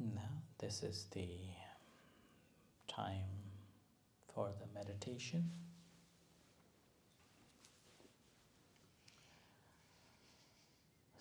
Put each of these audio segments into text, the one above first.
Now, this is the time for the meditation.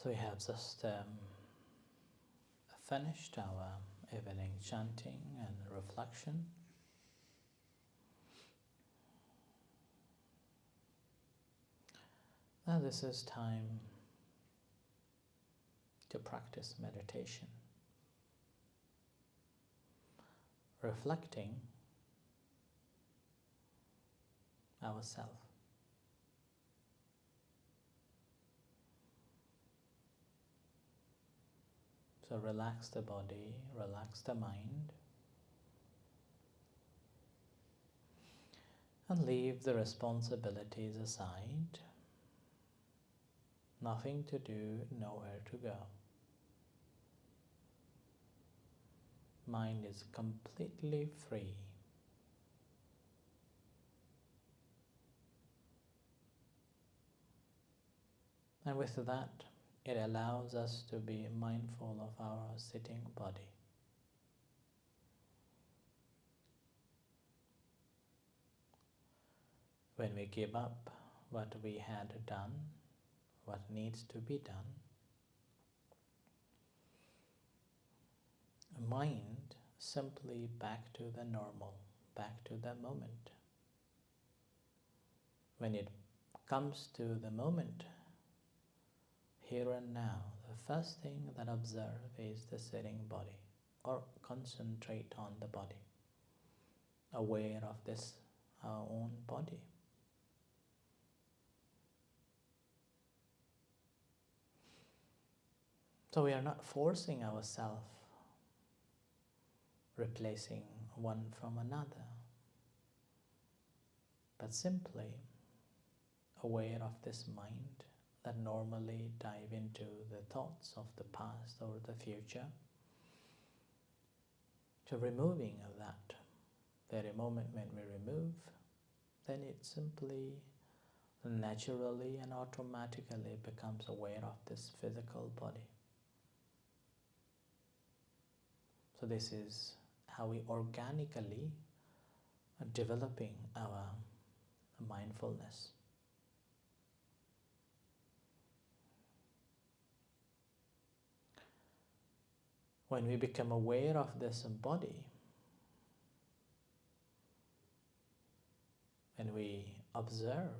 So we have just finished our evening chanting and reflection. Now this is time to practice meditation, reflecting ourselves. So relax the body, relax the mind, and leave the responsibilities aside. Nothing to do, nowhere to go. Mind is completely free. And with that, it allows us to be mindful of our sitting body. When we give up what we had done, what needs to be done, mind simply back to the normal, back to the moment. When it comes to the moment, here and now, the first thing that observe is the sitting body, or concentrate on the body, aware of this, our own body. So we are not forcing ourselves, replacing one from another, but simply aware of this mind that normally dive into the thoughts of the past or the future. So removing that very moment when we remove, then it simply, naturally and automatically becomes aware of this physical body. So this is how we organically are developing our mindfulness. When we become aware of this body, when we observe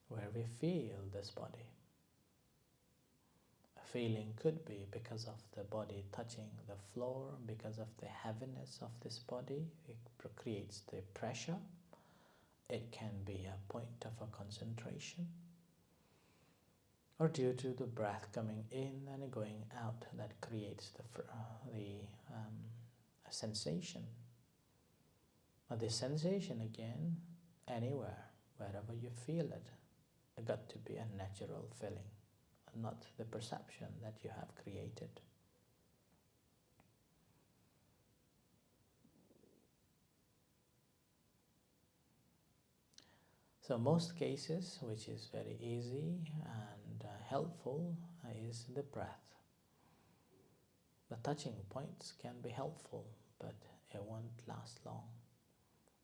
where we feel this body, a feeling could be because of the body touching the floor, because of the heaviness of this body, it creates the pressure. It can be a point of a concentration, or due to the breath coming in and going out that creates the sensation. But the sensation again, anywhere, wherever you feel it, it got to be a natural feeling, not the perception that you have created. So most cases, which is very easy and helpful, is the breath. The touching points can be helpful, but it won't last long.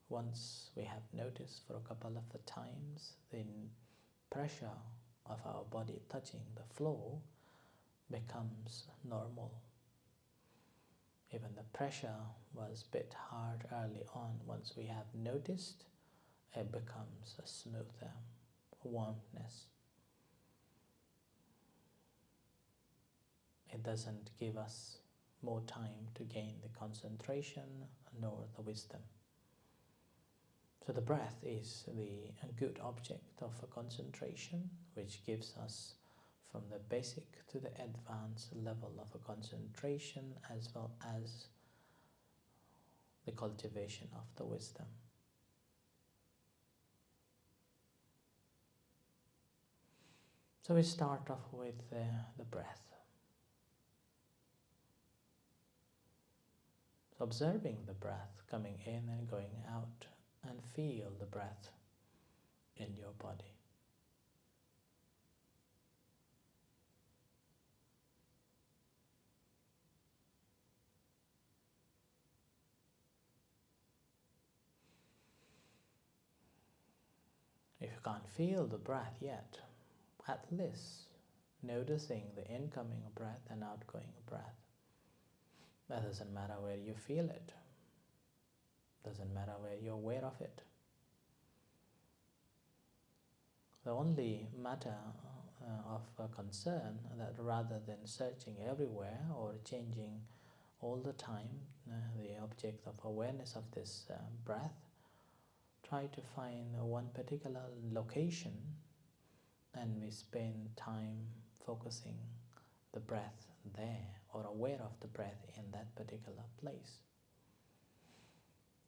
Once we have noticed for a couple of times the pressure of our body touching the floor becomes normal. Even the pressure was a bit hard early on. Once we have noticed, it becomes a smoother warmness. It doesn't give us more time to gain the concentration nor the wisdom. So the breath is a good object of a concentration, which gives us from the basic to the advanced level of a concentration, as well as the cultivation of the wisdom. So we start off with the breath. So observing the breath coming in and going out, and feel the breath in your body. can't feel the breath yet, at least noticing the incoming breath and outgoing breath. That doesn't matter where you feel it, doesn't matter where you're aware of it. The only matter of concern that rather than searching everywhere or changing all the time the object of awareness of this breath, try to find one particular location and we spend time focusing the breath there or aware of the breath in that particular place.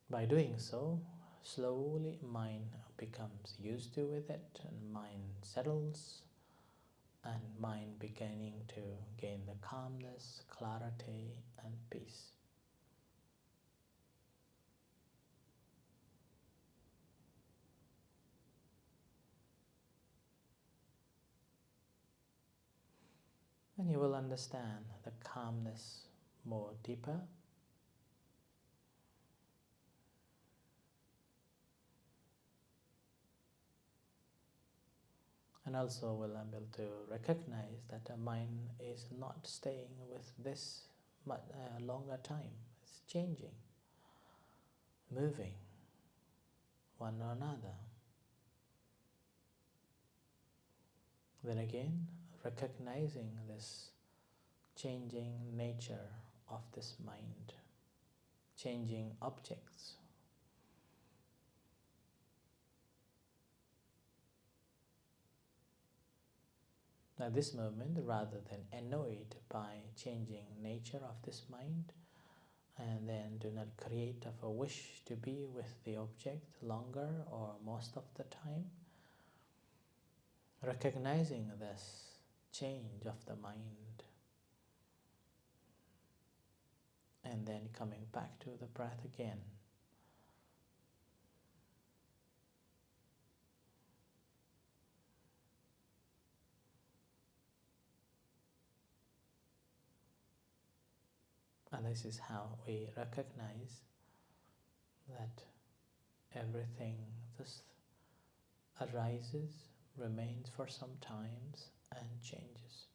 By doing so, slowly mind becomes used to with it and mind settles and mind beginning to gain the calmness, clarity and peace. And you will understand the calmness more deeper. And also will be able to recognize that the mind is not staying with this much longer time. It's changing, moving one or another. Then again, recognizing this changing nature of this mind, changing objects. At this moment, rather than annoyed by changing nature of this mind, and then do not create of a wish to be with the object longer or most of the time, recognizing this change of the mind, and then coming back to the breath again. And this is how we recognize that everything just arises, remains for some times and changes.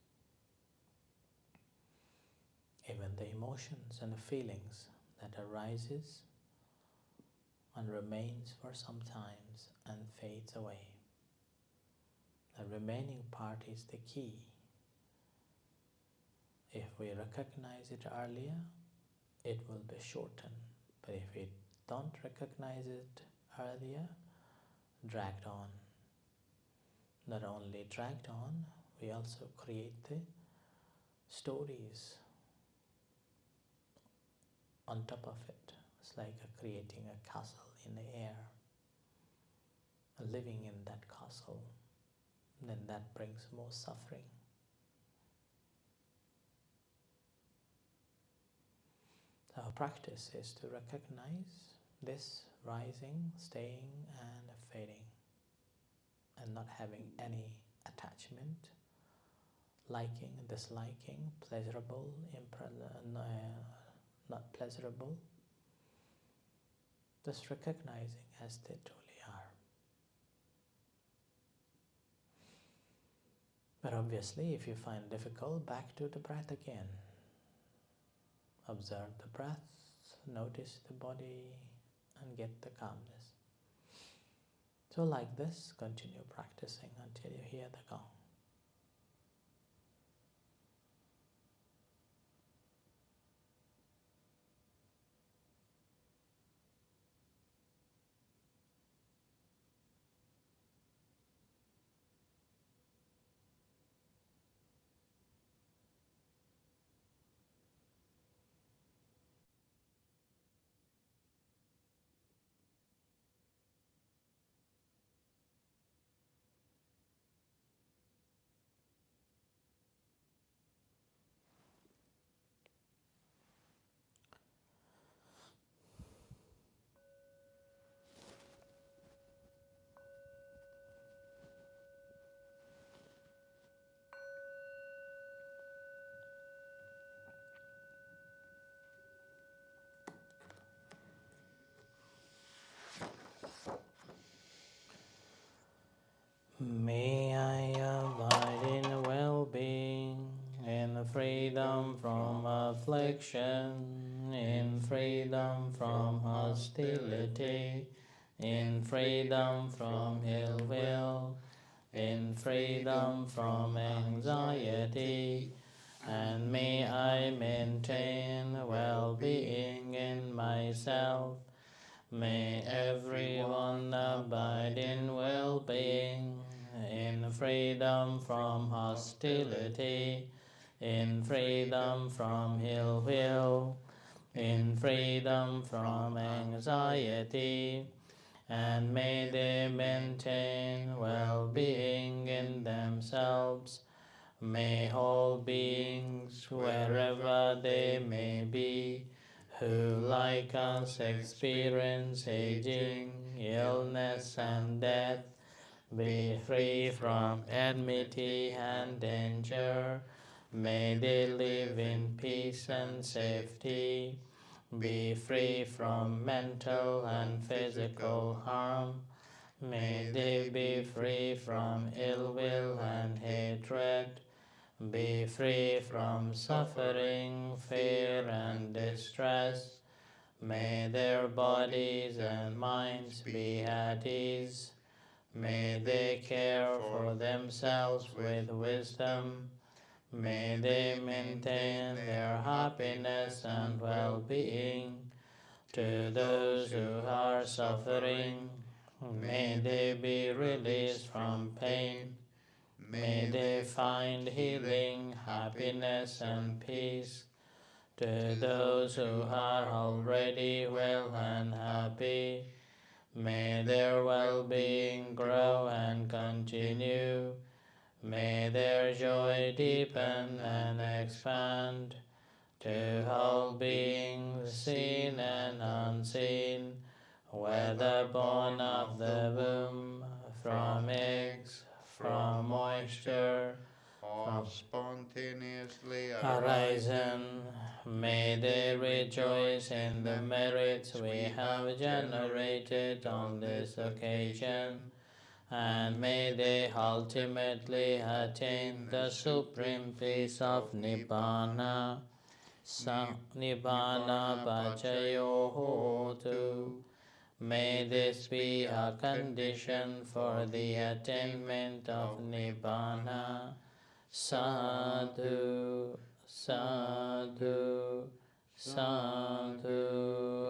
Even the emotions and the feelings that arises and remains for some times and fades away. The remaining part is the key. If we recognize it earlier, it will be shortened. But if we don't recognize it earlier, dragged on. Not only dragged on, we also create the stories on top of it. It's like creating a castle in the air, living in that castle. Then that brings more suffering. Our practice is to recognize this rising, staying and fading, and not having any attachment, liking, disliking, pleasurable, not pleasurable, just recognizing as they truly are. But obviously, if you find difficult, back to the breath again. Observe the breath, notice the body and get the calmness. So like this, continue practicing until you hear the gong. freedom from affliction, in freedom from hostility, in freedom from ill will, in freedom from anxiety, and may I maintain well-being in myself. May everyone abide in well-being, in freedom from hostility, in freedom from ill will, in freedom from anxiety, and may they maintain well-being in themselves. May all beings, wherever they may be, who like us experience aging, illness, and death, be free from enmity and danger. May they live in peace and safety. Be free from mental and physical harm. May they be free from ill will and hatred. Be free from suffering, fear, and distress. May their bodies and minds be at ease. May they care for themselves with wisdom. May they maintain their happiness and well-being. To those who are suffering, may they be released from pain. May they find healing, happiness, and peace. To those who are already well and happy, may their well-being grow and continue. May their joy deepen and expand. To all beings, seen and unseen, whether born of the womb, from eggs, from moisture, or spontaneously arisen, may they rejoice in the merits we have generated on this occasion, and may they ultimately attain the supreme peace of Nibbana. Nibbana Pachayo Hotu. May this be a condition for the attainment of Nibbana. Sadhu, sadhu, sadhu.